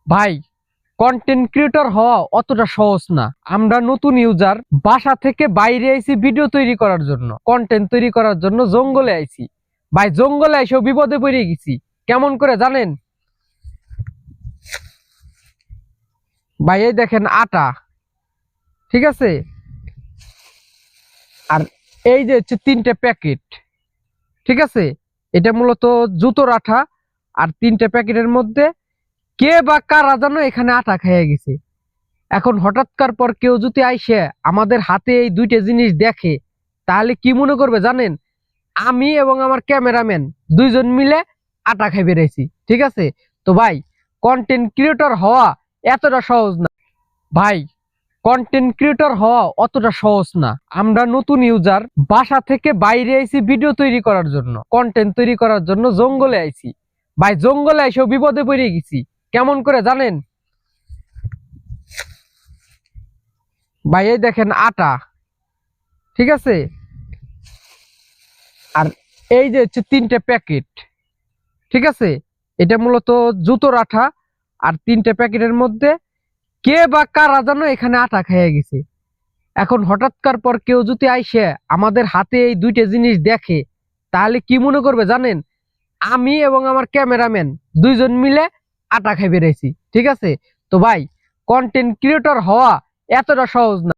ভাই, content creator হওয়া অতটা সহজ না। আমরা নতুন ইউজার, বাসা থেকে বাইরে আইছি ভিডিও তৈরি করার জন্য, কন্টেন্ট তৈরি করার জন্য জঙ্গলে আইছি। ভাই, জঙ্গলে আইসেও বিপদে পড়ে গেছি। কেমন করে জানেন ভাই? এই দেখেন আটা, ঠিক আছে, আর এই যে হচ্ছে 3টে প্যাকেট, ঠিক আছে। এটা মূলত জুতোর আঠা, আর 3টে প্যাকেটের মধ্যে কে বা কারা যেন এখানে আটা খেয়ে গেছে। এখন হঠাৎকার পর কেউ যদি আইসে আমাদের হাতে এই 2টে জিনিস দেখে, তাহলে কি মনে করবে জানেন? আমি এবং আমার ক্যামেরাম্যান 2জন মিলে আটা খাই বেড়াইছি, ঠিক আছে। তো ভাই, কন্টেন্ট ক্রিয়েটর হওয়া এতটা সহজ না। ভাই, কন্টেন্ট ক্রিয়েটর হওয়া অতটা সহজ না। আমরা নতুন ইউজার, বাসা থেকে বাইরে আইছি ভিডিও তৈরি করার জন্য, কন্টেন্ট তৈরি করার জন্য জঙ্গলে আইছি। ভাই, জঙ্গলে আইসেও বিপদে পড়ে গেছি। কেমন করে জানেন ভাই? এই দেখেন আটা, ঠিক আছে, আর এই যে হচ্ছে 3টে প্যাকেট, ঠিক আছে। এটা মূলত জুতোর আঠা, আর 3টে প্যাকেটের মধ্যে কে বা কারা যেন এখানে আটা খেয়ে গেছে। এখন হঠাৎকার পর কেউ যদি আইসে আমাদের হাতে এই 2টে জিনিস দেখে, তাহলে কি মনে করবে জানেন? আমি এবং আমার ক্যামেরাম্যান 2জন মিলে আটা খাই বেড়াইছি, ঠিক আছে। তো ভাই, কন্টেন্ট ক্রিয়েটর হওয়া এতটা সহজ না।